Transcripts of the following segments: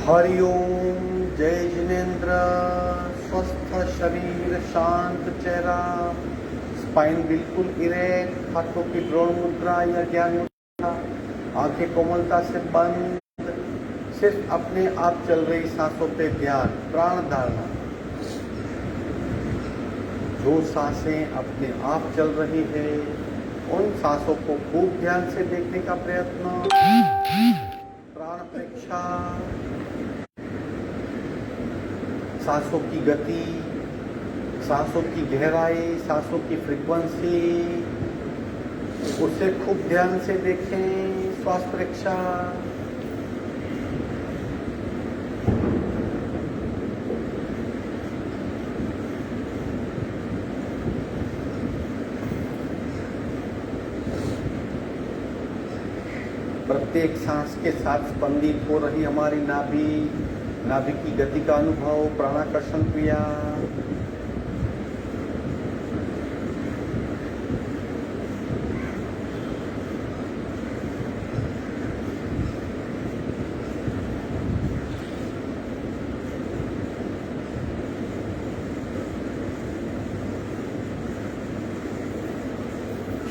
हरिओम। जय जिनेन्द्र। स्वस्थ शरीर, शांत चेहरा, स्पाइन बिल्कुल इरेक्ट, हाथों की द्रोण मुद्रा या ज्ञान मुद्रा, आंखें कोमलता से बंद, सिर्फ अपने आप चल रही सांसों पे ध्यान, प्राण धारणा। जो सांसें अपने आप चल रही है उन सांसों को खूब ध्यान से देखने का प्रयत्न। प्राण परीक्षा, सांसों की गति, सांसों की गहराई, सांसों की फ्रीक्वेंसी, उसे खूब ध्यान से देखें। श्वास परीक्षा, प्रत्येक सांस के साथ स्पंदित हो रही हमारी नाभि, नाभि की गति का अनुभव, प्राणाकर्षण क्रिया।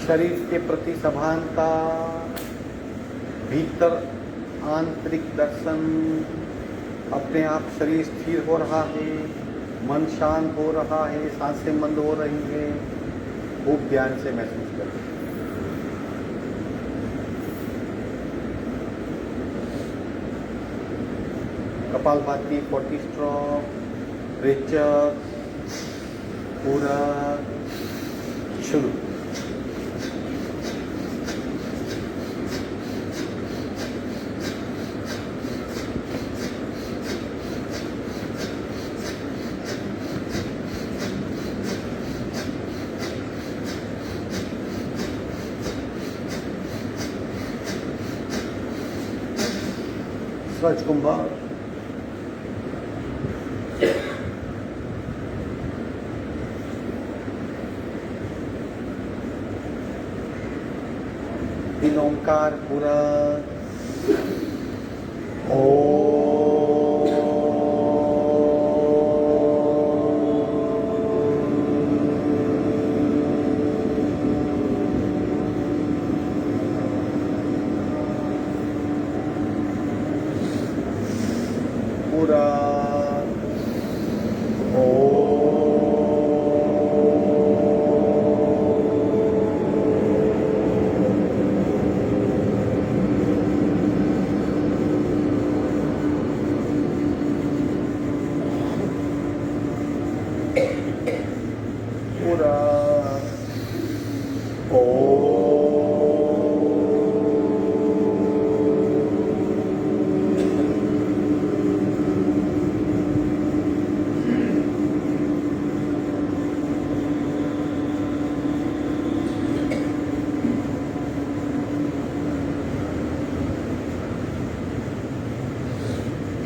शरीर के प्रति सभानता, भीतर आंतरिक दर्शन, अपने आप शरीर स्थिर हो रहा है, मन शांत हो रहा है, सांसें बंद हो रही है, खूब ध्यान से महसूस करें। कपालभाति 40 स्ट्रोक, रेचक, पूरा शुरू। स्वच्छ कुंभा, तीन ओंकार पूरा। पूरा पूरा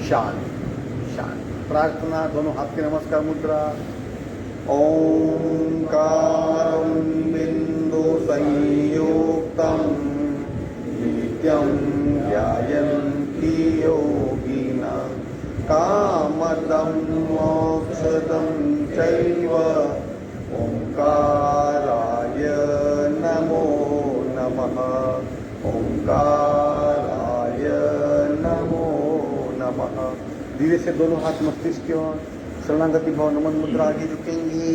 शांत शांत। प्रार्थना, दोनों हाथ की नमस्कार मुद्रा। ओंकारं बिंदु संयुक्तं नित्यं ध्यायन्ति योगिनः कामदं मोक्षदं चैव ओंकाराय नमो नमः। ओंकाराय नमो नमः। धीरे से दोनों हाथ मस्तिष्क की ओर, शरणागति भाव, नमन मुद्रा, आगे झुकेंगी।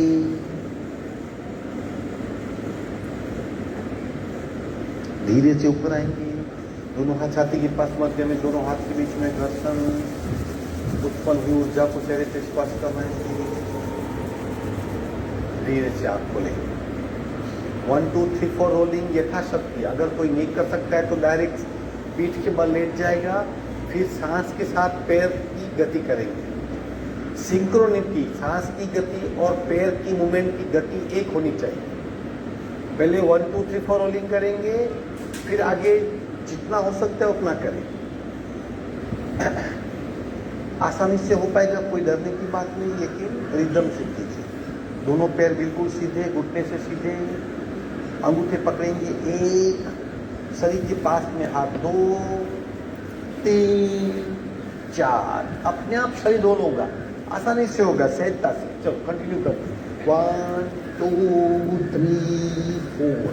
धीरे से ऊपर आएंगे, दोनों हाथ छाती के पास, मध्य में दोनों हाथ के बीच में घर्षण, उत्पन्न हुई ऊर्जा को चेहरे से स्पर्श करवाएंगे। धीरे से आंख खोलेंगे। 1 2 3 4 रोलिंग यथाशक्ति। अगर कोई नहीं कर सकता है तो डायरेक्ट पीठ के बल लेट जाएगा, फिर सांस के साथ पैर की गति करेंगे। सिंक्रोनिटी, सांस की गति और पैर की मूवमेंट की गति एक होनी चाहिए। पहले 1 2 3 4 रोलिंग करेंगे, फिर आगे जितना हो सकता है उतना करें। आसानी से हो पाएगा, कोई डरने की बात नहीं, लेकिन रिदम से कीजिए। दोनों पैर बिल्कुल सीधे, घुटने से सीधे, अंगूठे पकड़ेंगे। 1, शरीर के पास में हाथ, 2 3 4, अपने आप शरीर रोल होगा, आसानी से होगा, सहजता से। चलो कंटिन्यू करते, 1 2 3 4,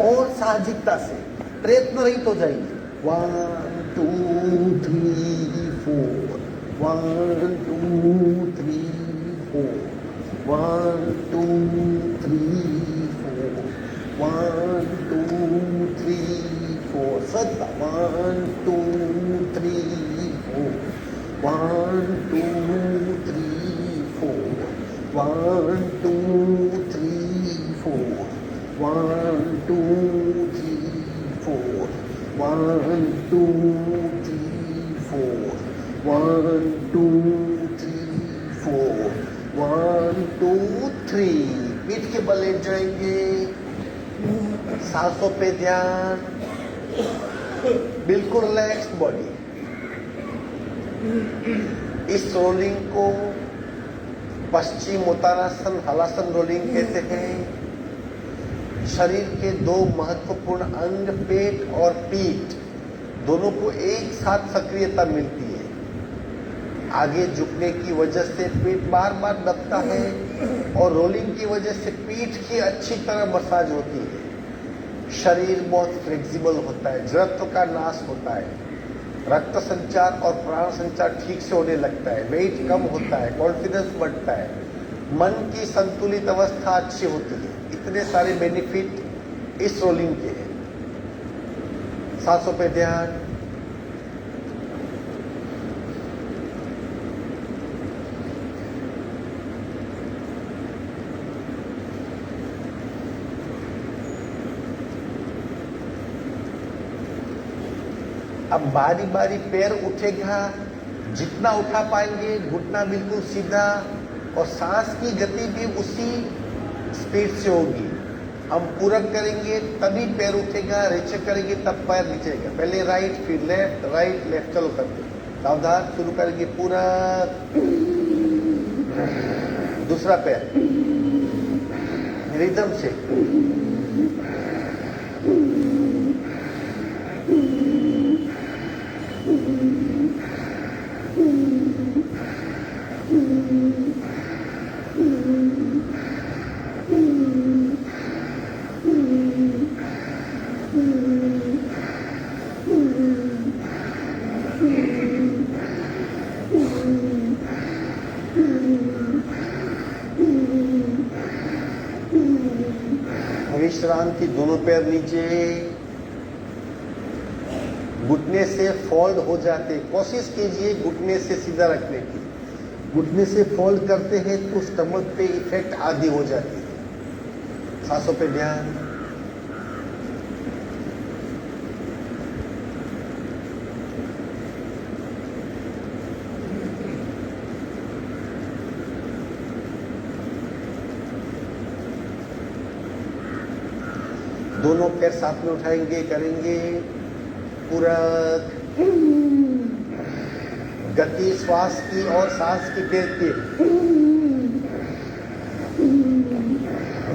और साहजिकता से, प्रयत्न रहित हो जाएंगे। 1 2 3 4, 1 2 3 4, 1 2 3 4, 1 2 3 4, सदा 1 2 3 4, 1 2 3 4, 1 2 3 4, 1 2 3 4, 1 2 3 4, 1 2 3 4, 1 2 3, पीठ के बल लेट जाएंगे, सांसों पे ध्यान, बिल्कुल रिलैक्स बॉडी। इस रोलिंग को पश्चिम उत्तरासन हलासन रोलिंग कहते हैं। शरीर के दो महत्वपूर्ण अंग पेट और पीठ दोनों को एक साथ सक्रियता मिलती है। आगे झुकने की वजह से पेट बार बार दबता है और रोलिंग की वजह से पीठ की अच्छी तरह मसाज होती है। शरीर बहुत फ्लेक्सिबल होता है, जड़त्व का नाश होता है, रक्त संचार और प्राण संचार ठीक से होने लगता है, वेट कम होता है, कॉन्फिडेंस बढ़ता है, मन की संतुलित अवस्था अच्छी होती है। इतने सारे बेनिफिट इस रोलिंग के हैं। सांसों पे ध्यान, अब बारी बारी पैर उठेगा, जितना उठा पाएंगे, घुटना बिल्कुल सीधा, और सांस की गति भी उसी स्पीड से होगी। हम पूरक करेंगे तभी पैर उठेगा, रेचक करेंगे तब पैर नीचेगा। पहले राइट फिर लेफ्ट, राइट लेफ्ट, चलो करते सावधान। शुरू करेंगे पूरक, दूसरा पैर रिदम से, विश्रांति, दोनों पैर नीचे, घुटने से फोल्ड हो जाते। कोशिश कीजिए घुटने से सीधा रखने की। घुटने से फोल्ड करते हैं तो स्टमक पे इफेक्ट आदि हो जाती है। सांसों पे ध्यान, दोनों पैर साथ में उठाएंगे, करेंगे पूरक, गति श्वास की और सांस की पैर की,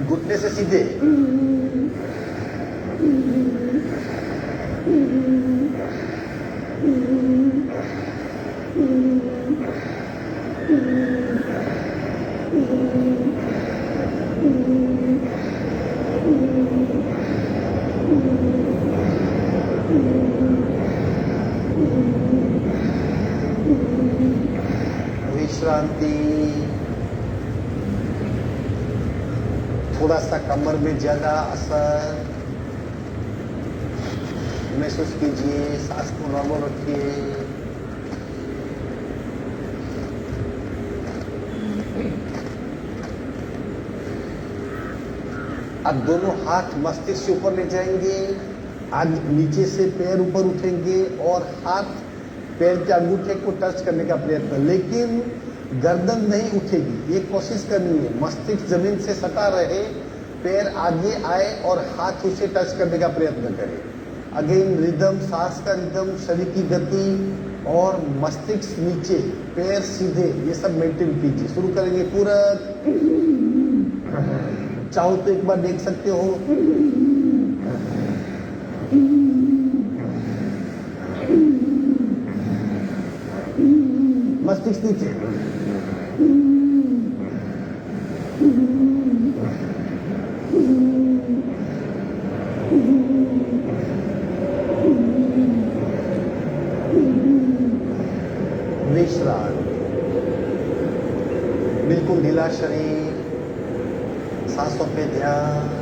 घुटने से सीधे, विश्रांति। थोड़ा सा कमर में ज्यादा असर महसूस कीजिए, सांस को नॉर्मल रखिए। अब दोनों हाथ मस्तिष्क से ऊपर ले जाएंगे, आगे नीचे से पैर ऊपर उठेंगे और हाथ पैर के अंगूठे को टच करने का प्रयत्न, लेकिन गर्दन नहीं उठेगी। ये कोशिश करनी है, मस्तिष्क जमीन से सटा रहे, पैर आगे आए और हाथ उसे टच करने का प्रयत्न करें। अगेन रिदम, सांस का रिदम, शरीर की गति और मस्तिष्क नीचे, पैर सीधे, ये सब मेंटेन कीजिए। शुरू करेंगे पूरक। चाहो तो एक बार देख सकते हो, मस्तिष्क नीचे, विश्राम, बिल्कुल ढीला शरीर, सांसों पे ध्यान।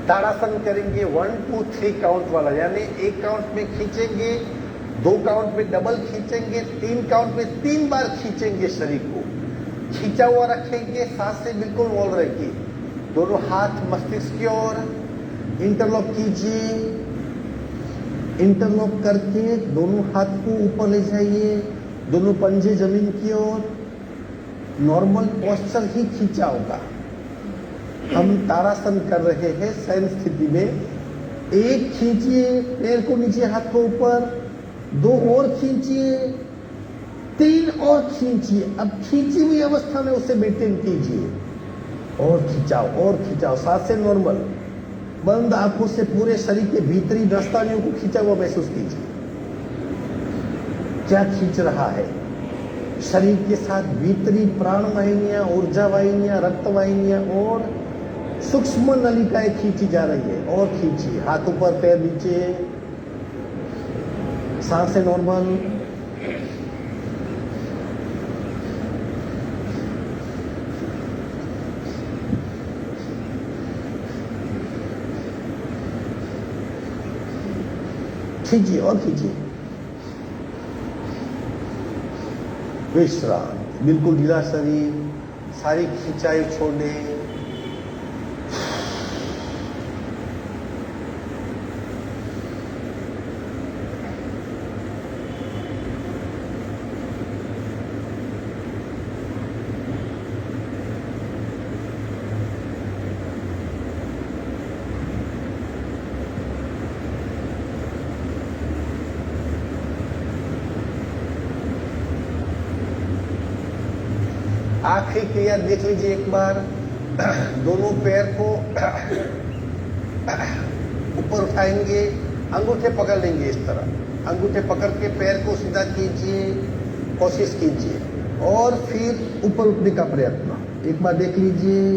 ताड़ासन करेंगे 1 2 3 काउंट वाला, यानी एक काउंट में खींचेंगे, 2 काउंट में डबल खींचेंगे, 3 काउंट में 3 बार खींचेंगे। शरीर को खींचा हुआ रखेंगे, सांस से बिल्कुल मोल रखिए। दोनों हाथ मस्तिष्क की ओर इंटरलॉक कीजिए। इंटरलॉक करके दोनों हाथ को ऊपर ले जाइए, दोनों पंजे जमीन की ओर। नॉर्मल पोस्चर ही खींचा होगा। हम ताड़ासन कर रहे हैं शयन स्थिति में। एक खींचिए, पैर को नीचे, हाथ को ऊपर, 2 और खींचिए, 3 और खींचिए। अब खींची हुई अवस्था में उसे मेंटेन कीजिए और खिंचाओ, सांस से नॉर्मल। बंद आंखों से पूरे शरीर के भीतरी नसों को खींचा हुआ महसूस कीजिए। क्या खींच रहा है? शरीर के साथ भीतरी प्राण वाहिनियां, ऊर्जा वाहिनियां, रक्त वाहिनियां और सूक्ष्म नलिकाएं खींची जा रही है। और खींचिए, हाथ ऊपर, पैर नीचे, सांसें नॉर्मल। खींचिए और खींचिए। विश्राम, बिल्कुल ढीला शरीर, सारी खिंचाई छोड़ दें। आखिरी क्रिया देख लीजिए एक बार। दोनों पैर को ऊपर उठाएंगे, अंगूठे पकड़ लेंगे इस तरह। अंगूठे पकड़ के पैर को सीधा कीजिए, कोशिश कीजिए और फिर ऊपर उठने का प्रयत्न। एक बार देख लीजिए।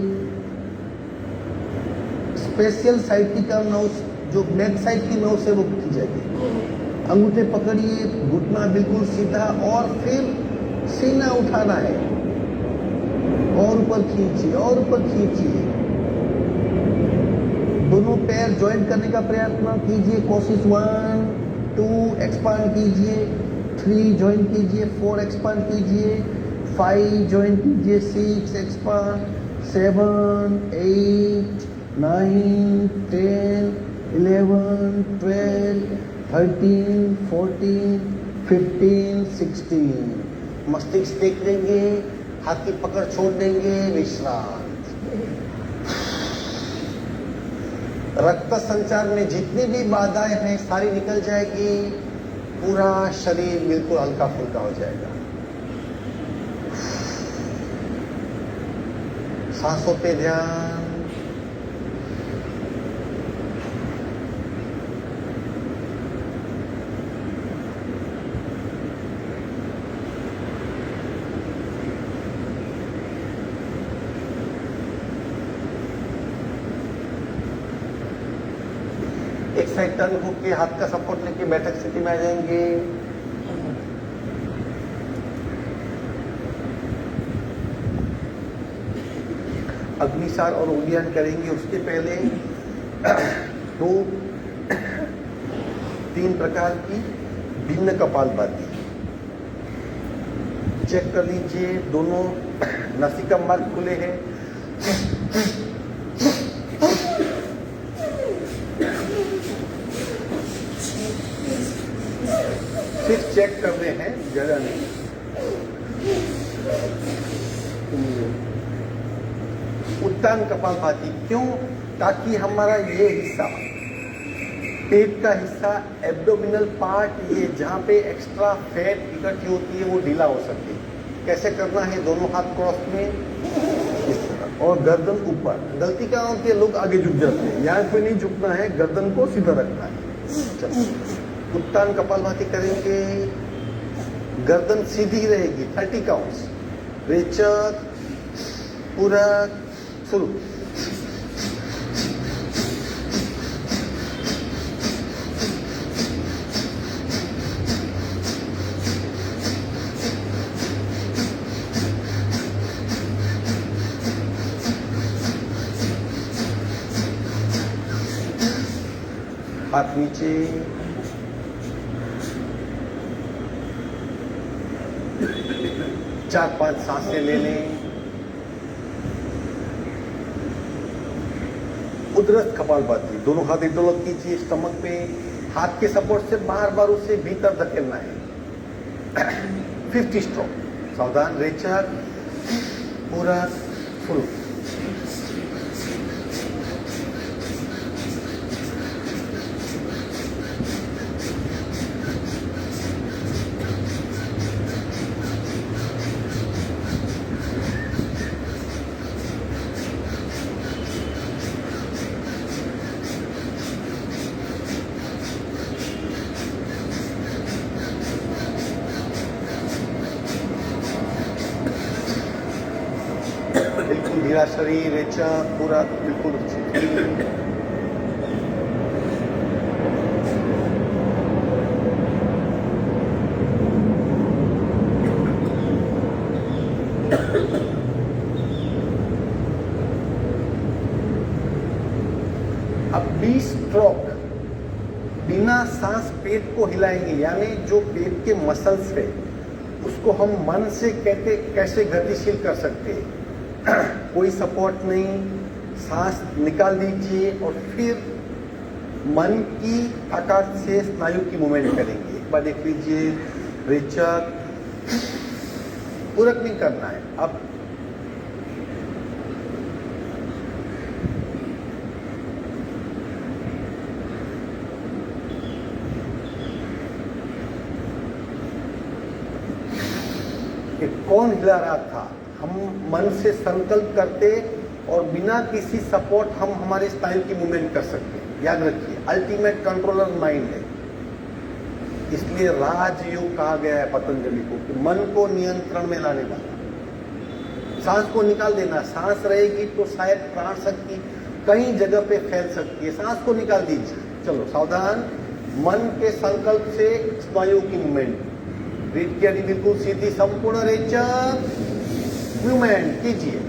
स्पेशल साइटिकल नर्व, जो बैक साइड की नर्व से वो की जाएगी। अंगूठे पकड़िए, घुटना बिल्कुल सीधा और फिर सीना उठाना है और ऊपर खींचिए और ऊपर खींचिए। दोनों पैर ज्वाइंट करने का प्रयत्न कीजिए। कोशिश 1 2 एक्सपांड कीजिए, 3 ज्वाइंट कीजिए, 4 एक्सपांड कीजिए, 5 ज्वाइंट कीजिए, 6 एक्सपांड, 7 8 9 10 11 12 13 14 15 16। मस्तिष्क देख लेंगे, हाथ की पकड़ छोड़ देंगे। विश्राम। रक्त संचार में जितनी भी बाधाएं हैं सारी निकल जाएगी। पूरा शरीर बिल्कुल हल्का फुल्का हो जाएगा। सांसों पे ध्यान। एक साइड टर्न होके हाथ का सपोर्ट लेके बैठक स्थिति में आ जाएंगे। अग्निसार और उद्यान करेंगे। उसके पहले 2-3 प्रकार की भिन्न कपालभाति चेक कर लीजिए। दोनों नासिका मार्ग खुले हैं। सिर्फ चेक करने हैं, जगह नहीं। उत्तान कपालभाति क्यों? ताकि हमारा ये हिस्सा, पेट का हिस्सा, एब्डोमिनल पार्ट, ये जहाँ पे एक्स्ट्रा फैट इकट्ठी होती है वो ढीला हो सके। कैसे करना है? दोनों हाथ क्रॉस में इस तरह, और गर्दन ऊपर। गलती क्या होती है, लोग आगे झुक जाते हैं। यहाँ पे नहीं झुकना है, गर्दन को सीधा रखना है। चलो, उत्तान कपालभाति करेंगे, गर्दन सीधी रहेगी। 30 काउंट्स। रेचक, पूरक, शुरू। हाथ नीचे, चार पांच सांसें ले लें। उदरस्थ कपालभाति, दोनों हाथ इंटरलॉक कीजिए स्टमक पे। हाथ के सपोर्ट से बार बार उसे भीतर धकेलना है। 50 स्ट्रोक। सावधान। रेचक, पूरक, शुरू। बिल्कुल ढीला शरीर, रेचक, पूरा बिल्कुल अब 20 स्ट्रोक बिना सांस पेट को हिलाएंगे, यानी जो पेट के मसल्स है उसको हम मन से कैसे गतिशील कर सकते हैं। कोई सपोर्ट नहीं, सांस निकाल दीजिए और फिर मन की ताकत से स्नायु की मूवमेंट करेंगे। एक बार देख लीजिए। रेचक, पूरक नहीं करना है। अब कौन हिला रहा था? हम मन से संकल्प करते और बिना किसी सपोर्ट हम हमारे स्नायु की मूवमेंट कर सकते हैं। याद रखिए, अल्टीमेट कंट्रोलर माइंड है। इसलिए राजयोग कहा गया है पतंजलि को कि मन को नियंत्रण में लाने वाला। सांस को निकाल देना। सांस रहेगी तो शायद प्राण शक्ति कई जगह पे फैल सकती है। सांस को निकाल दीजिए। चलो, सावधान। मन के संकल्प से स्नायु की मूवमेंट। रीढ़ की हड्डी बिल्कुल सीधी, संपूर्ण रेचक मूवमेंट कीजिए।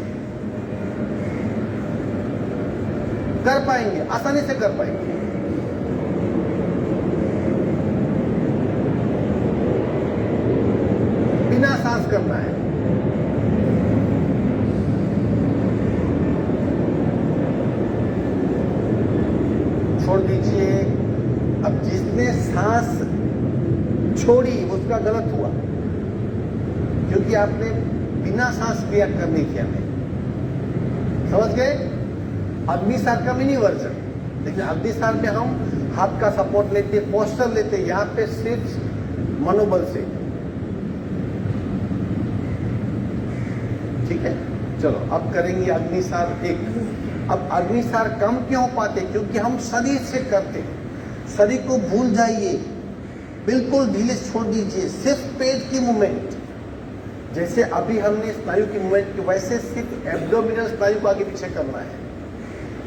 कर पाएंगे, आसानी से कर पाएंगे। बिना सांस करना है। छोड़ दीजिए। अब जिसने सांस छोड़ी उसका गलत हुआ, क्योंकि आपने बिना सांस क्रिया करनी थी हमें। समझ गए? अग्निसार का मिनी वर्जन। लेकिन अग्निसार में हम हाथ का सपोर्ट लेते, पोस्चर लेते, यहाँ पे सिर्फ मनोबल से। ठीक है, चलो अब करेंगे अग्निसार 1। अब अग्निसार कम क्यों पाते? क्योंकि हम शरीर से करते। शरीर को भूल जाइए, बिल्कुल ढीले छोड़ दीजिए। सिर्फ पेट की मूवमेंट, जैसे अभी हमने स्नायु की मूवमेंट की, वैसे सिर्फ एब्डोमिनल स्नायु को आगे पीछे करना है।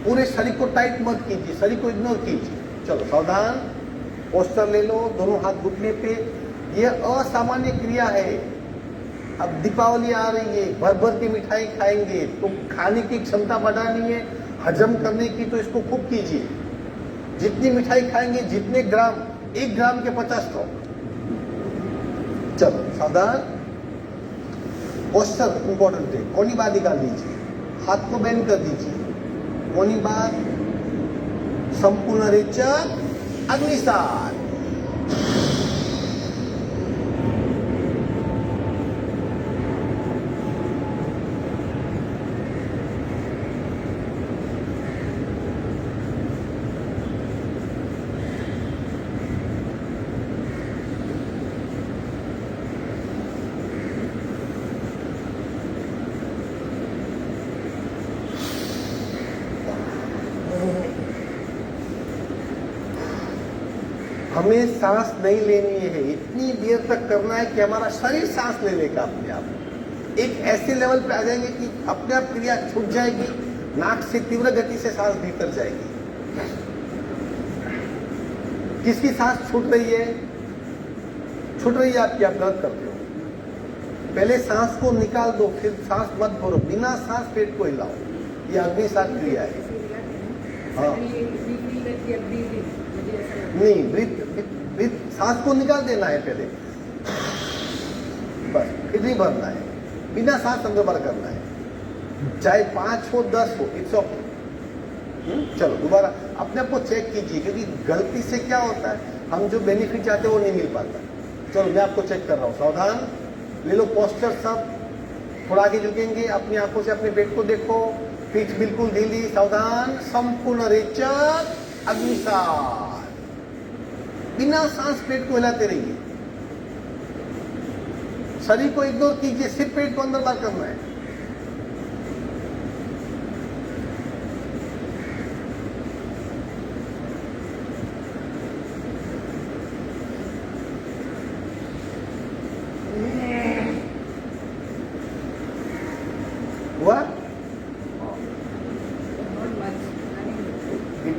पूरे शरीर को टाइट मत कीजिए, शरीर को इग्नोर कीजिए। चलो, सावधान। पोस्टर ले लो, दोनों हाथ घुटने पे। यह असामान्य क्रिया है। अब दीपावली आ रही है, भर भर की मिठाई खाएंगे तो खाने की क्षमता बढ़ानी है, हजम करने की, तो इसको खूब कीजिए। जितनी मिठाई खाएंगे, जितने ग्राम, 1 ग्राम के 50 स्ट्रोक। चलो, सावधान। पोस्टर इंपॉर्टेंट है। कोनी बार निकाल दीजिए, हाथ को बेंड कर दीजिए। कोनी बार, संपूर्ण रेचक, अग्निसार। हमें सांस नहीं लेनी है, इतनी देर तक करना है कि हमारा शरीर सांस ले लेगा अपने आप। एक ऐसे लेवल पे आ जाएंगे कि अपने आप क्रिया छूट जाएगी, नाक से तीव्र गति से सांस भीतर जाएगी। किसकी सांस छूट रही है? छूट रही है आपकी, आप गलत करते हो। पहले सांस को निकाल दो, फिर सांस मत भरो, बिना सांस पेट को हिलाओ। ये अग्निसात क्रिया है। हाँ नहीं, ब्रीथ सांस को निकाल देना है पहले, बस, फिर नहीं भरना है। बिना सांस अंदर बाहर करना है, चाहे 5 हो 10 हो, इट्स ओके। चलो दोबारा अपने आप को चेक कीजिए, क्योंकि गलती से क्या होता है, हम जो बेनिफिट चाहते हैं वो नहीं मिल पाता। चलो मैं आपको चेक कर रहा हूँ। सावधान, ले लो पोस्टर सब, थोड़ा आगे झुकेंगे, अपनी आंखों से अपने पेट को देखो, पीठ बिल्कुल ढीली। सावधान, संपूर्ण रेचक अग्निसात। बिना सांस पेट को हिलाते रहिए, शरीर को इग्नोर कीजिए, सिर्फ पेट को अंदर बाहर करना है। हुआ?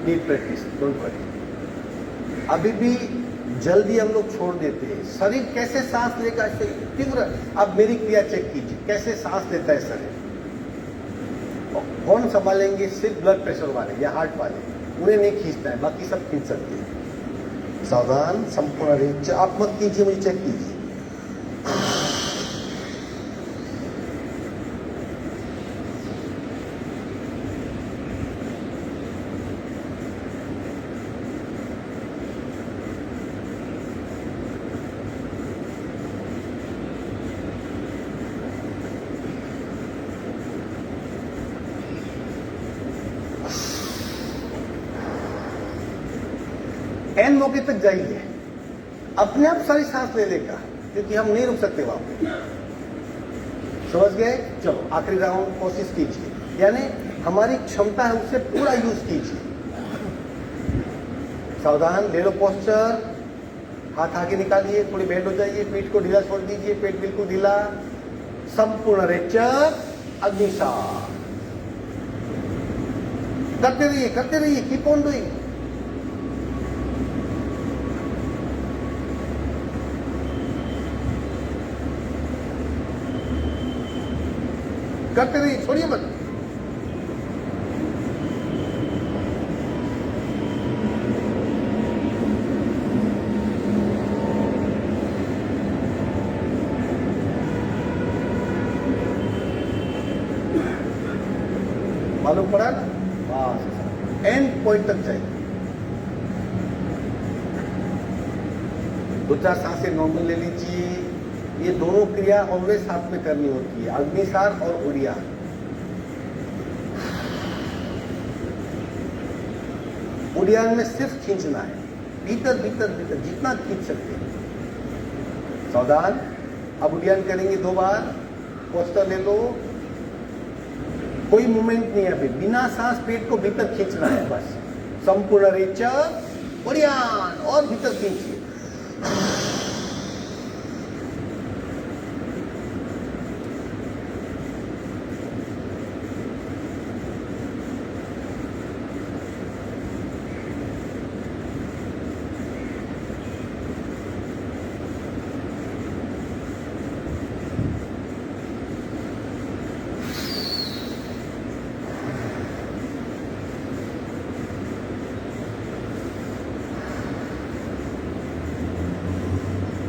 Need practice, don't worry. अभी भी जल्दी हम लोग छोड़ देते हैं। शरीर कैसे सांस लेगा, तीव्र। अब मेरी क्रिया चेक कीजिए, कैसे सांस लेता है शरीर। कौन संभालेंगे? सिर्फ ब्लड प्रेशर वाले या हार्ट वाले, उन्हें नहीं खींचना है, बाकी सब खींच सकते हैं। सावधान, संपूर्ण रेच, आप मत कीजिए, मुझे चेक कीजिए। एन मौके तक जाइए, अपने आप सारी सांस ले लेगा, क्योंकि हम नहीं रुक सकते वहां पे। समझ गए? चलो आखिरी राउंड कोशिश कीजिए, यानी हमारी क्षमता है उससे पूरा यूज कीजिए। सावधान, ले लो पोस्चर, हाथ आगे निकालिए, थोड़ी बेंड हो जाइए, पीठ को ढीला छोड़ दीजिए, पेट बिल्कुल ढीला। संपूर्ण रेचक अग्निसात करते रहिए, कीप ऑन डूइंग। करते रहिए, छोड़िए मत। मालूम पड़ा ना? बस एंड पॉइंट तक जाए। 2-4 सांसें नॉर्मल ले लीजिए। ये दोनों क्रिया ऑलवेज साथ में करनी होती है, अग्निसार और उड़ियान। उड़ियान में सिर्फ खींचना है, भीतर जितना खींच सकते हैं। सावधान, अब उड़ियान करेंगे 2 बार। पोस्टर ले लो, कोई मूवमेंट नहीं है अभी, बिना सांस पेट को भीतर खींचना है बस। संपूर्ण रेचक उड़ियान, और भीतर खींचिए।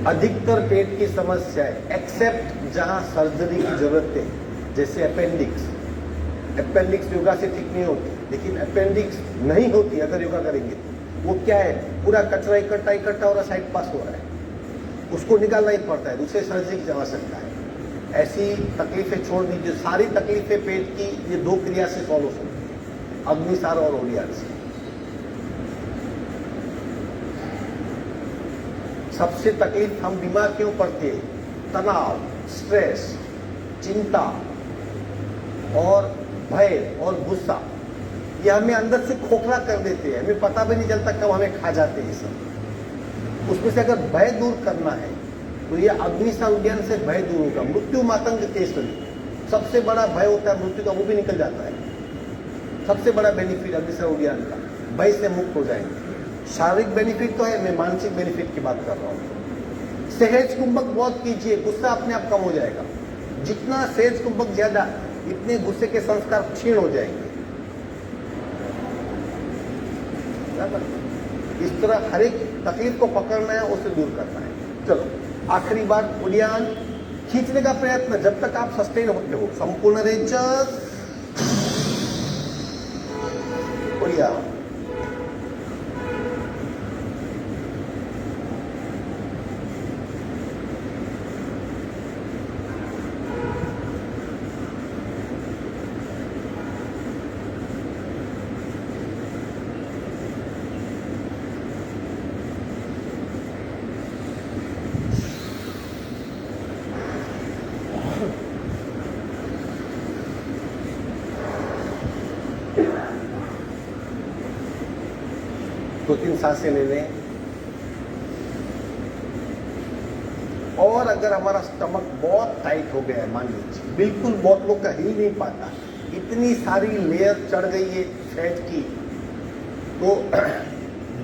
अधिकतर पेट की समस्या है, एक्सेप्ट जहां सर्जरी की जरूरत है, जैसे अपेंडिक्स योगा से ठीक नहीं होती, लेकिन अपेंडिक्स नहीं होती अगर योगा करेंगे तो। वो क्या है, पूरा कचरा इकट्ठा हो रहा, साइड पास हो रहा है, उसको निकालना ही पड़ता है, दूसरे सर्जरी की आवश्यकता है। ऐसी तकलीफें छोड़ दीजिए, सारी तकलीफें पेट की ये 2 क्रिया से सॉल्व हो सकती है, अग्निसार और उड़ियान से। सबसे तकलीफ हम बीमार क्यों पड़ते हैं? तनाव, स्ट्रेस, चिंता और भय और गुस्सा, ये हमें अंदर से खोखला कर देते हैं, हमें पता भी नहीं चलता कब हमें खा जाते हैं सब। उसमें से अगर भय दूर करना है तो ये अग्निशा उद्यान से भय दूर होगा। मृत्यु मातंग केसरी सबसे बड़ा भय होता है मृत्यु का, वो भी निकल जाता है। सबसे बड़ा बेनिफिट अग्निशा उद्यान का, भय से मुक्त हो जाएंगे। शारीरिक बेनिफिट तो है, मैं मानसिक बेनिफिट की बात कर रहा हूँ। सहज कुंभक बहुत कीजिए, गुस्सा अपने आप कम हो जाएगा। जितना सहज कुंभक ज्यादा, इतने गुस्से के संस्कार क्षीण हो जाएंगे। इस तरह हर एक तकलीफ को पकड़ना है, उसे दूर करना है। चलो आखिरी बात, उद्यान खींचने का प्रयत्न जब तक आप सस्टेन होते हो। संपूर्ण रेचक उद्यान, दो तीन सांसें ले लें। और अगर हमारा स्टमक बहुत टाइट हो गया है, मान लीजिए बिल्कुल, बहुत लोग का हिल नहीं पाता, इतनी सारी लेयर चढ़ गई है फैट की, तो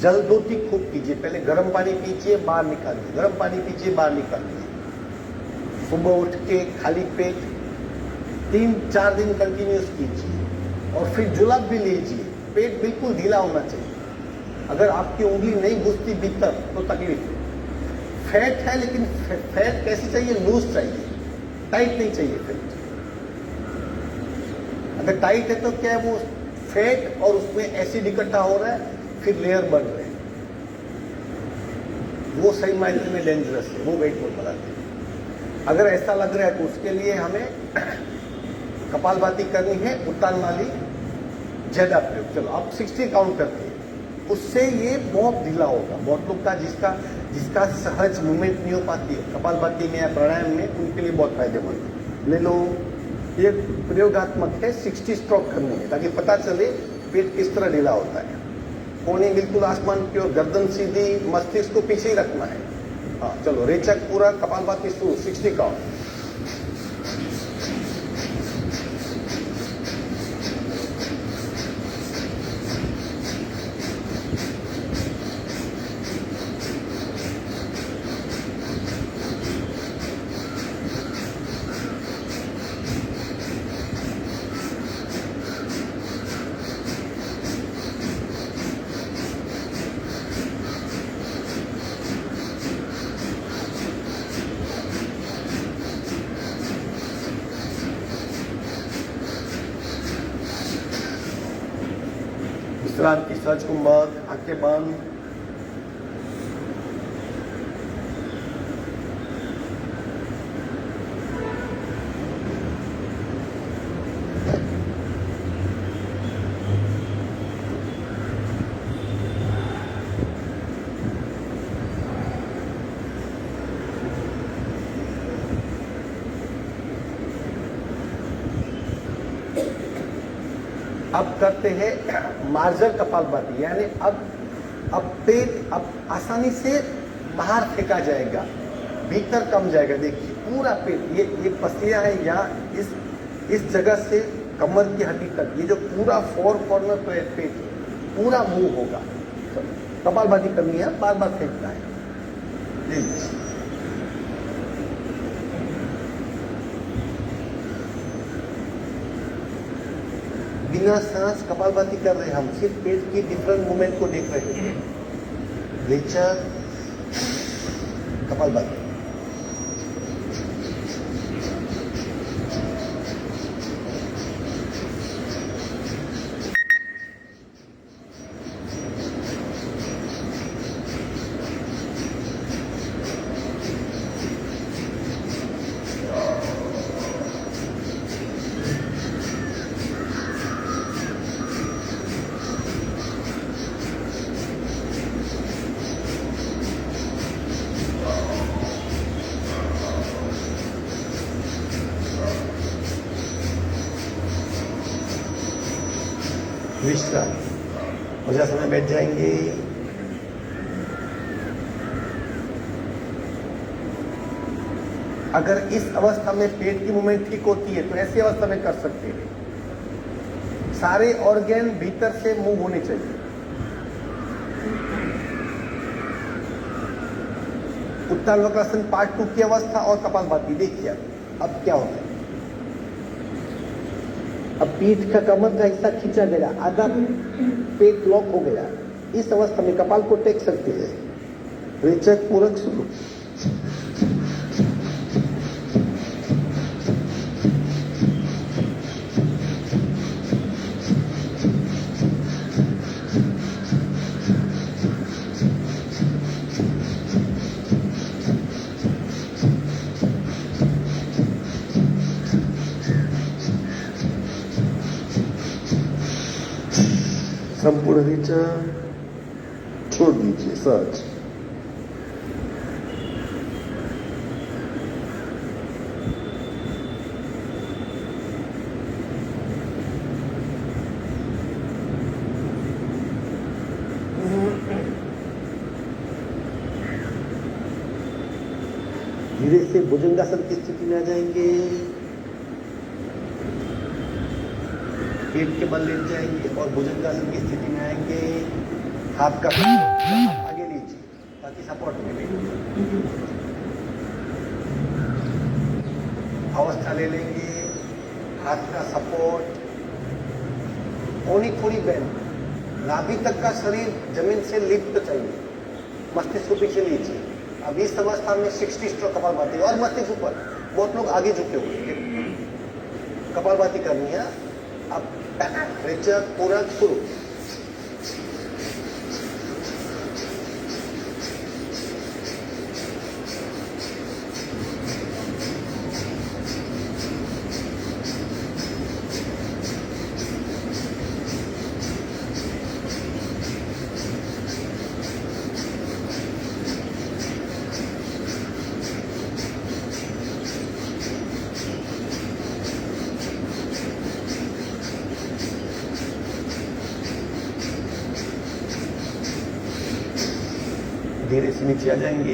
जलदोती खूब कीजिए। पहले गर्म पानी पीजिए, बाहर निकालिए, गर्म पानी पीजिए, बाहर निकालिए। सुबह उठ के खाली पेट 3-4 दिन कंटिन्यूस कीजिए। और फिर जुलाब भी लीजिए, पेट बिल्कुल ढीला होना चाहिए। अगर आपकी उंगली नहीं घुसती भीतर तो तकलीफ है। फैट है, लेकिन फैट कैसी चाहिए? लूज चाहिए, टाइट नहीं चाहिए फैट। अगर टाइट है तो क्या है, वो फैट और उसमें एसिड इकट्ठा हो रहा है, फिर लेयर बन रहे हैं, वो सही मायने में डेंजरस है, वो वेट बहुत बढ़ाते हैं। अगर ऐसा लग रहा है तो उसके लिए हमें कपालभाति करनी है, उत्तान वाली ज्यादा प्रयोग। चलो आप 60 काउंट करते हैं, उससे ये बहुत ढीला होगा। बहुत लोग का जिसका सहज मूवमेंट नहीं हो पाती है कपालभाति में या प्राणायाम में, उनके लिए बहुत फायदेमंद है। ले लो, ये प्रयोगात्मक है। 60 स्ट्रोक करने में, ताकि पता चले पेट किस तरह ढीला होता है। कोने बिल्कुल आसमान की ओर, गर्दन सीधी, मस्तिष्क को पीछे ही रखना है। हाँ चलो, रेचक पूरा, कपालभाति शुरू, 60 काउंट। विश्रांति, सहज कुंभक, आंखें बंद। अब करते हैं मार्जर कपालभाति, यानी अब पेट अब आसानी से बाहर फेंका जाएगा, भीतर कम जाएगा। देखिए पूरा पेट, ये पसलियां है यहाँ, इस जगह से कमर की हड्डी तक, ये जो पूरा 4 कॉर्नर पेट पूरा मूव होगा। तो कपालभाति करनी है, बार बार फेंकना है। बिना सांस कपालभाति कर रहे हैं, हम सिर्फ पेट की डिफरेंट मूवमेंट को देख रहे हैं। रेचक, कपालभाति। विश्राम, वजह से बैठ जाएंगे। अगर इस अवस्था में पेट की मूवमेंट ठीक होती है तो ऐसी अवस्था में कर सकते हैं। सारे ऑर्गन भीतर से मूव होने चाहिए। उत्तान वक्रासन पार्ट 2 की अवस्था और कपालभाति देखिए अब क्या होता है। अब पीठ का कमर का हिस्सा खींचा गया, आधा पेट लॉक हो गया। इस अवस्था में कपाल को टेक सकते हैं। रेचक पूरक शुरू। संपूर्ण रेचक छोड़ दीजिए सहज। धीरे से भुजंगासन की स्थिति में आ जाएंगे। पेट के बल लेट जाएंगे और भुजंगासन की स्थिति में आएंगे। हाथ का हाथ आगे लीजिए ताकि सपोर्ट मिले। अवस्था ले लेंगे, हाथ का सपोर्ट, कोनी थोड़ी बेंड, नाभि तक का शरीर जमीन से लिप्त चाहिए। मस्तिष्क को पीछे लीजिए। अब इस अवस्था में 60 स्ट्रोक कपालभाति और मस्तिष्क ऊपर। बहुत लोग आगे झुके हुए कपालभाति करनी है। अब रेचक पूरक शुरू। धीरे से नीचे आ जाएंगे।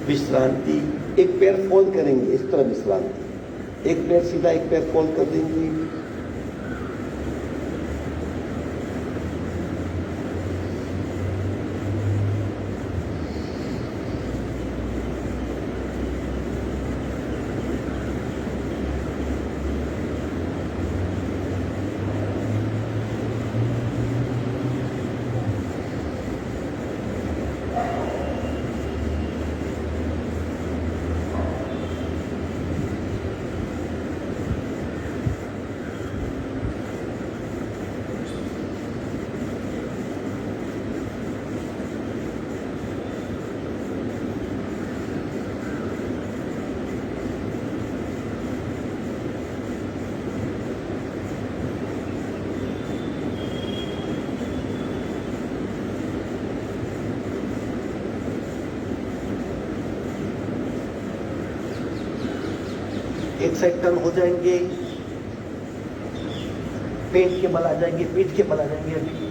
विश्रांति। एक पैर फोल्ड करेंगे, इस तरह विश्रांति। एक पैर सीधा, एक पैर फोल्ड कर देंगे। एक साइड टर्न हो जाएंगे। पेट के बल आ जाएंगे, पीठ के बल आ जाएंगे। अभी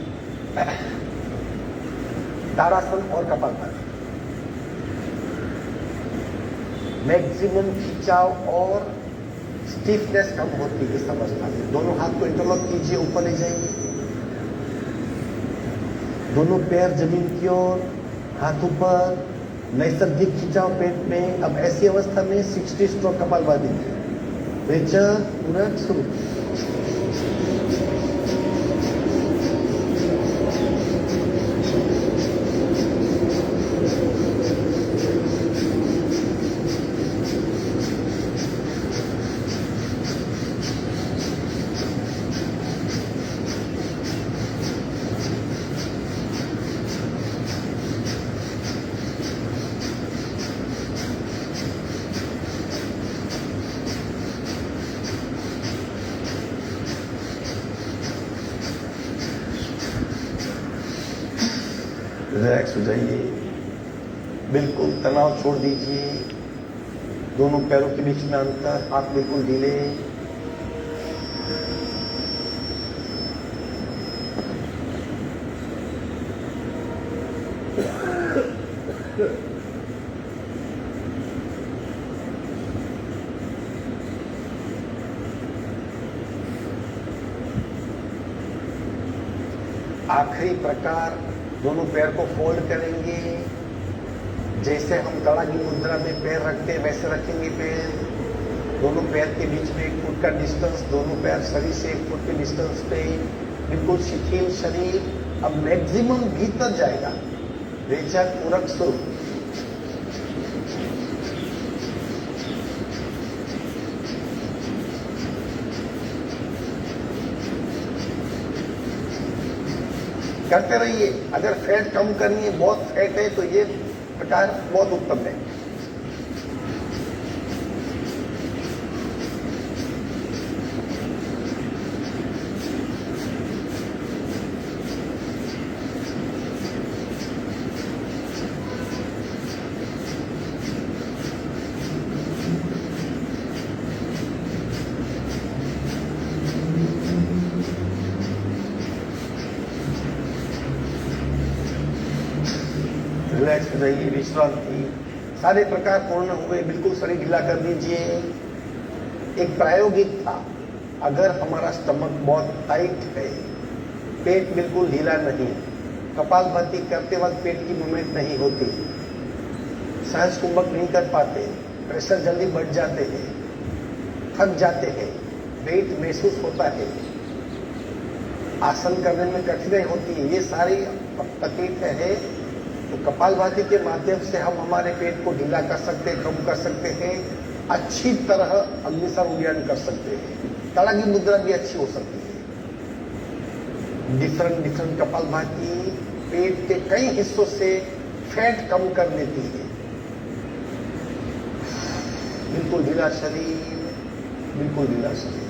ताड़ासन और कपालभाति। मैक्सिमम खिंचाव और स्टिफनेस कम होती है इस अवस्था से। दोनों हाथ को इंटरलॉक कीजिए, ऊपर ले जाइए। दोनों पैर जमीन की ओर, हाथ ऊपर, नैसर्गिक खिंचाव पेट में। अब ऐसी अवस्था में 60 स्ट्रोक कपालभाति। रेचक पूरक शुरू। रिलैक्स हो जाइए। बिल्कुल तनाव छोड़ दीजिए। दोनों पैरों के बीच में अंतर, हाथ बिल्कुल ढीले। आखिरी प्रकार, दोनों पैर को फोल्ड करेंगे, जैसे हम गड़ा की मुद्रा में पैर रखते हैं वैसे रखेंगे पैर। दोनों पैर के बीच में 1 फुट का डिस्टेंस, दोनों पैर शरीर से 1 फुट के डिस्टेंस पे, बिल्कुल शिथिल शरीर। अब मैक्सिमम भीतर जाएगा, रेचक पूरक सुर। करते रहिए। अगर फैट कम करनी है, बहुत फैट है, तो ये प्रकार बहुत उत्तम है। रिलैक्स रहिए, विश्रांति, सारे प्रकार पूर्ण हुए, बिल्कुल शरीर ढीला कर दीजिए। एक प्रायोगिक था, अगर हमारा स्टमक बहुत टाइट है, पेट बिल्कुल ढीला नहीं, कपालभाति करते वक्त पेट की मूवमेंट नहीं होती, सांस कुंभक नहीं कर पाते, प्रेशर जल्दी बढ़ जाते हैं, थक जाते हैं, वेट महसूस होता है, आसन करने में कठिनाई होती है, ये सारी तकलीफें है, तो कपालभाति के माध्यम से हम हमारे पेट को ढीला कर सकते हैं, कम कर सकते हैं, अच्छी तरह अग्निसार उड्डयन कर सकते हैं। तड़ा की मुद्रा भी अच्छी हो सकती है। डिफरेंट कपालभाति पेट के कई हिस्सों से फैट कम कर देती है। बिल्कुल ढीला शरीर, बिल्कुल ढीला शरीर।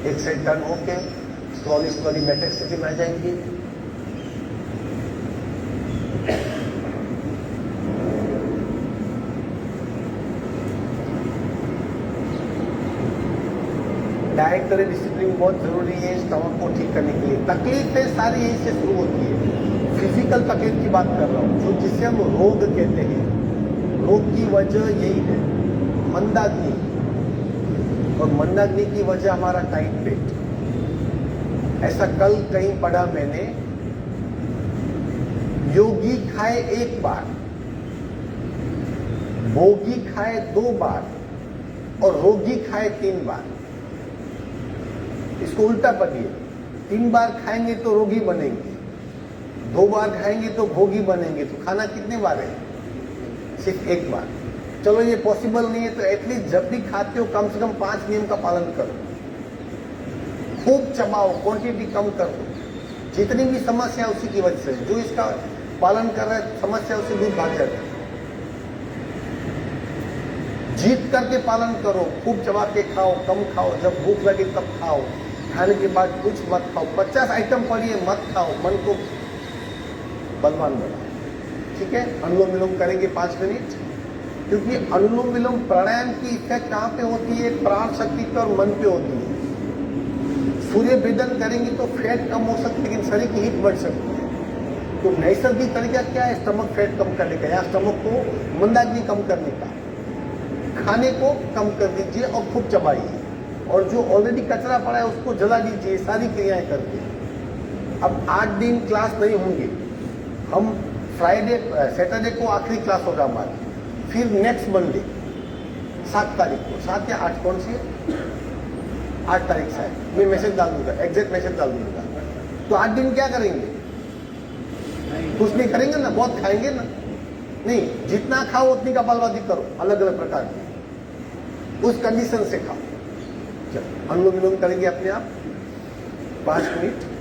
एक साइड टर्न होके स्लोली बैठक स्थिति में आ जाएंगे। डाइटरी डिसिप्लिन बहुत जरूरी है स्टमक को ठीक करने के लिए। तकलीफें सारी यहीं से शुरू होती है। फिजिकल तकलीफ की बात कर रहा हूँ, जो जिसे हम रोग कहते हैं। रोग की वजह यही है, मंदाग्नि, और मंदाग्नि की वजह हमारा टाइट पेट। ऐसा कल कहीं पढ़ा मैंने, योगी खाए 1 बार, भोगी खाए 2 बार और रोगी खाए 3 बार। इसको उल्टा पढ़िए, 3 बार खाएंगे तो रोगी बनेंगे, 2 बार खाएंगे तो भोगी बनेंगे। तो खाना कितने बार है? सिर्फ 1 बार। चलो ये पॉसिबल नहीं है तो एटलीस्ट जब भी खाते हो कम से कम 5 नियम का पालन करो। खूब चबाओ, क्वांटिटी कम कर दो। जितनी भी समस्या उसी की वजह से, जो इसका पालन कर रहा है समस्या उससे दूर भाग जाता है। जीत करके पालन करो, खूब चबा के खाओ, कम खाओ, जब भूख लगे तब खाओ, खाने के बाद कुछ मत खाओ, 50 आइटम पड़िए मत खाओ, मन को बलवान बनाओ। ठीक है, अनुलोम विलोम करेंगे 5 मिनट, क्योंकि अनुलोम विलोम प्राणायाम की इफेक्ट कहाँ पे होती है? प्राण शक्ति पे और मन पे होती है। सूर्य भेदन करेंगे तो फैट कम हो सकती है, लेकिन शरीर की हीट बढ़ सकती है। तो नैसर्गिक तरीका क्या है? स्टमक फैट कम करने का या स्टमक को मंदाग्नि कम करने का। खाने को कम कर दीजिए और खूब चबाइए, और जो ऑलरेडी कचरा पड़ा है उसको जला दीजिए, सारी क्रियाएं करके। अब 8 दिन क्लास नहीं होंगे, हम फ्राइडे सैटरडे को आखिरी क्लास होगा हमारी, फिर नेक्स्ट मंडे 7 तारीख को, 7 या 8 कौन सी है? 8 तारीख से मैं मैसेज डाल दूंगा, एग्जैक्ट मैसेज डाल दूंगा। तो 8 दिन क्या करेंगे? कुछ नहीं करेंगे ना, बहुत खाएंगे ना? नहीं, जितना खाओ उतनी कपालभाति करो, अलग अलग प्रकार की, उस कंडीशन से खाओ। चलो अनुलोम विलोम करेंगे अपने आप 5 मिनट।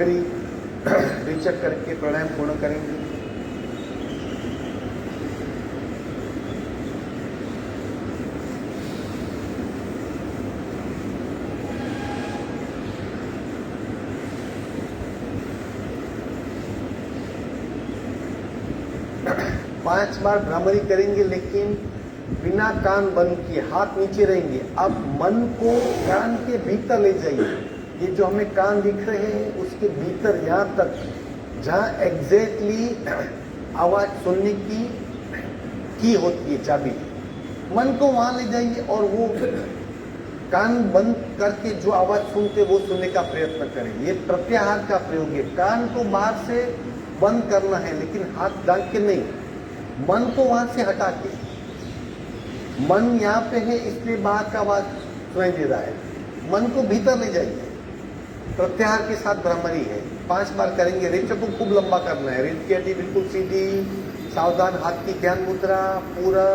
आखिरी रेचक करके प्राणायाम पूर्ण करेंगे। पांच बार भ्रामरी करेंगे, लेकिन बिना कान बंद किए, हाथ नीचे रहेंगे। अब मन को कान के भीतर ले जाइए। ये जो हमें कान दिख रहे हैं उसके भीतर, यहाँ तक जहाँ एग्जैक्टली आवाज सुनने की होती है, चाबी, मन को वहां ले जाइए और वो कान बंद करके जो आवाज सुनते वो सुनने का प्रयत्न करें। ये प्रत्याहार का प्रयोग है। कान को बाहर से बंद करना है, लेकिन हाथ डाल के नहीं, मन को वहां से हटा के। मन यहाँ पे है इसलिए बाहर का आवाज सुनाई दे रहा है। मन को भीतर ले जाइए। प्रत्याहार के साथ भ्रामरी है। 5 बार करेंगे। रेचक को खूब लंबा करना है। रीढ़ की हड्डी बिल्कुल सीधी, सावधान, हाथ की ध्यान मुद्रा पूरा।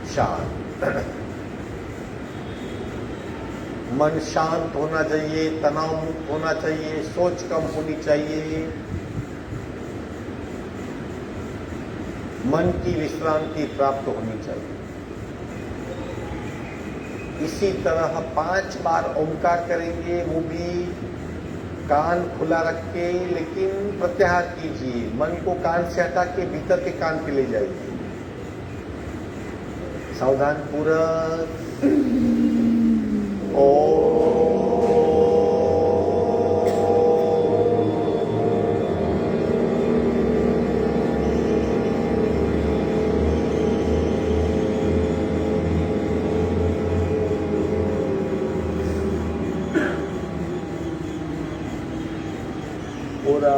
शांत। मन शांत होना चाहिए, तनाव मुक्त होना चाहिए, सोच कम होनी चाहिए, मन की विश्रांति प्राप्त होनी चाहिए। इसी तरह 5 बार ओंकार करेंगे, वो भी कान खुला रख के, लेकिन प्रत्याहार कीजिए। मन को कान से हटा के भीतर के कान पे ले जाइए। सावधान पूर्वक। पूरा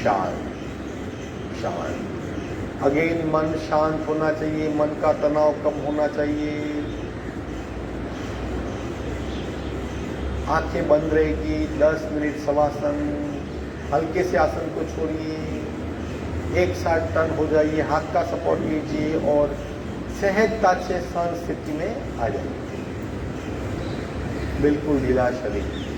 शांत शांत। अगेन मन शांत होना चाहिए, मन का तनाव कम होना चाहिए। आंखें बंद रहेगी 10 मिनट शवासन। हल्के से आसन को छोड़िए, एक साइड टर्न हो जाइए, हाथ का सपोर्ट लीजिए और सहजता से शांत स्थिति में आ जाइए। बिल्कुल ढीला शरीर।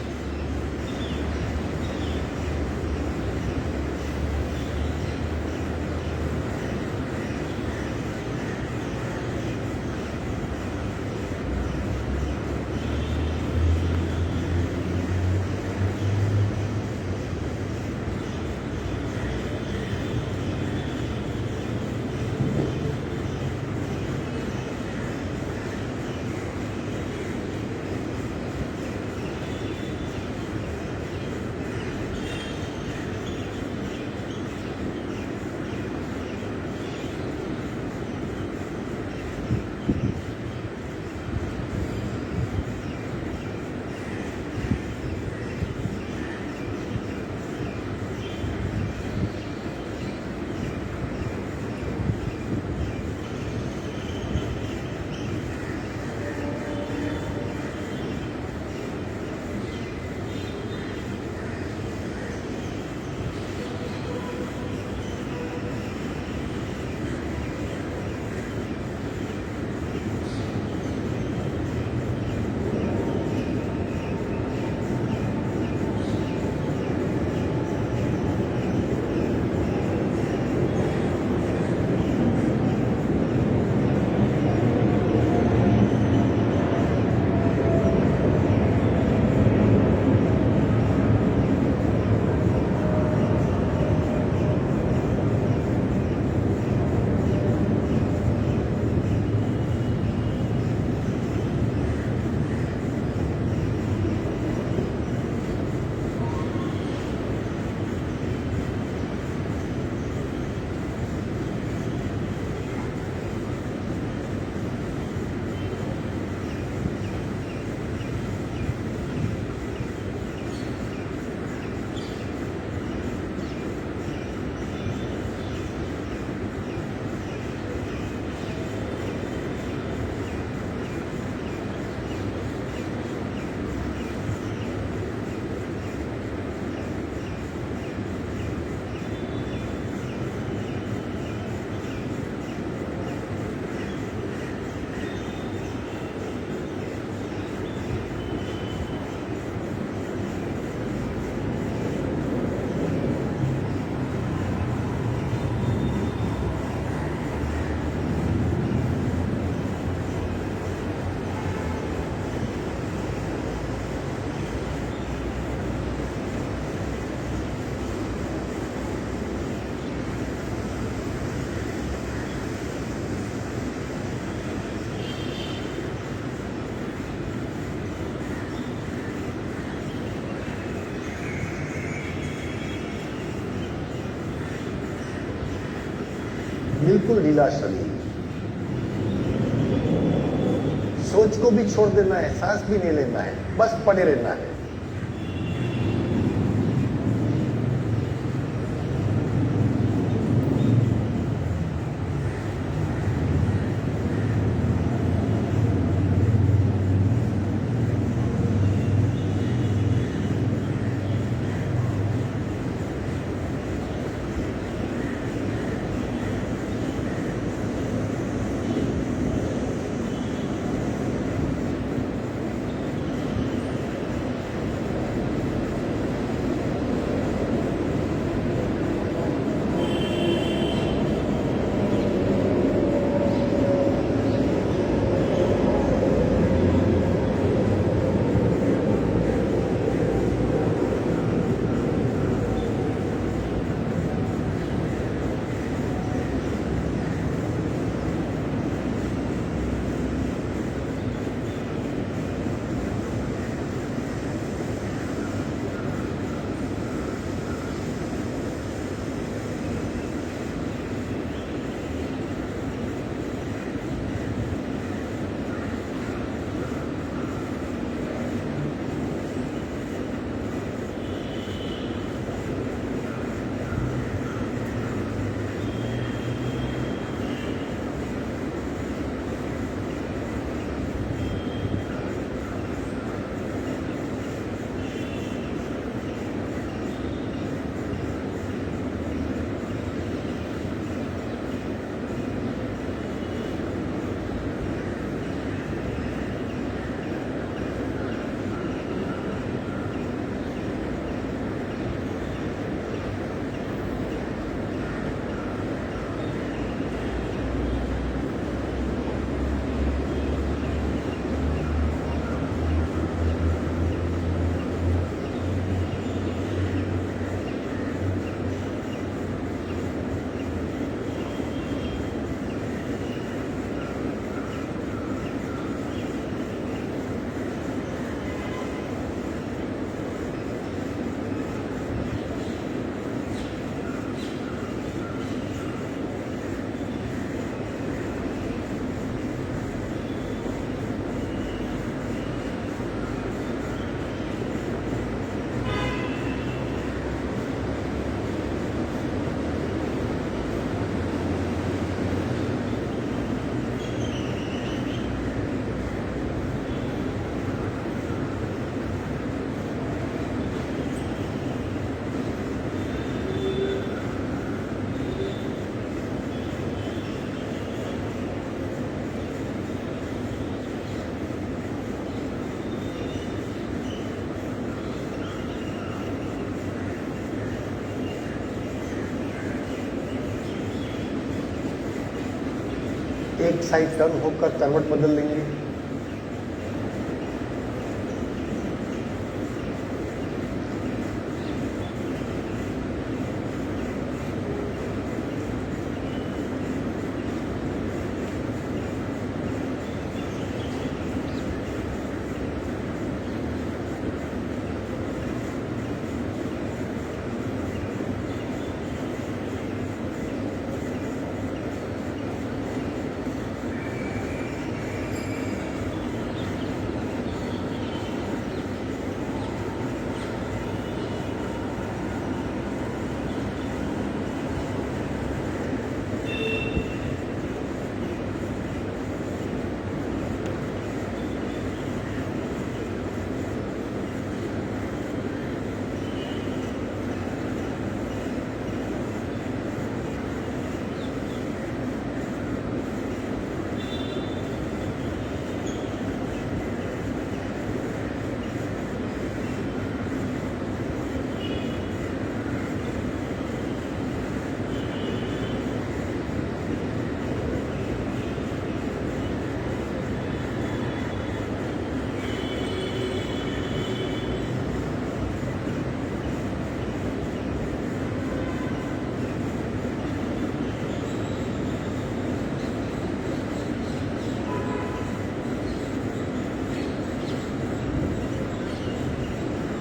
बिल्कुल ढीला शरीर। सोच को भी छोड़ देना है, सांस भी नहीं लेना है, बस पड़े रहना है। एक साइड टर्न होकर करवट बदल लेंगे।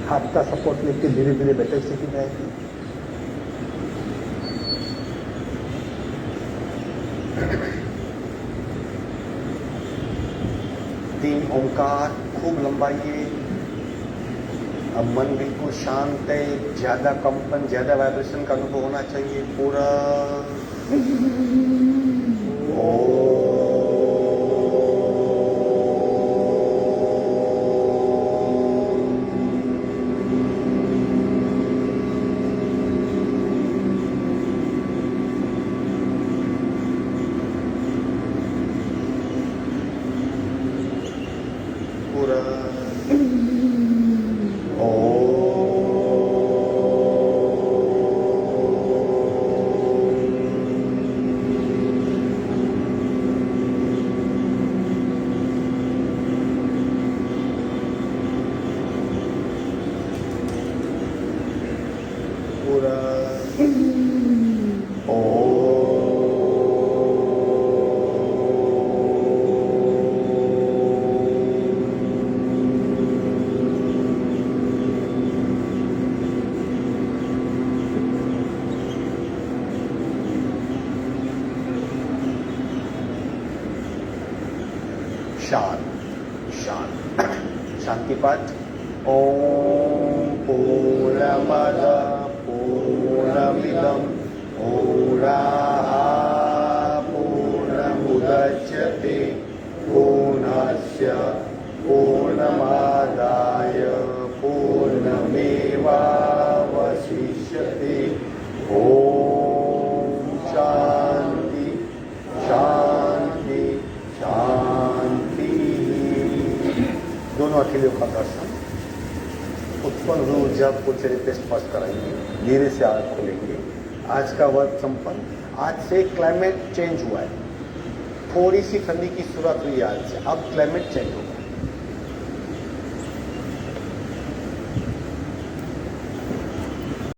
हाथ का सपोर्ट लेके धीरे धीरे बैठक सीखी जाएगी। तीन ओंकार खूब लंबाइए। अब मन बिल्कुल शांत है, ज्यादा कंपन, ज्यादा वाइब्रेशन का अनुभव होना चाहिए। पूरा शांति पाठ। ओम पूर्णमद पूर्णमिदं पूर्णात् पूर्णमुदच्यते पूर्णस्य पूर्णमादाय पूर्णमेवावशिष्यते। ओम शांति शांति शांति। दोनों अकेले का दर्शन। उत्पन्न हुई ऊर्जा को चरित्र स्पर्श कराएंगे, धीरे से आँख खोलेंगे। आज का वर्क संपन्न। आज से क्लाइमेट चेंज हुआ है, थोड़ी सी ठंडी की शुरुआत हुई आज से, अब क्लाइमेट चेंज होगा।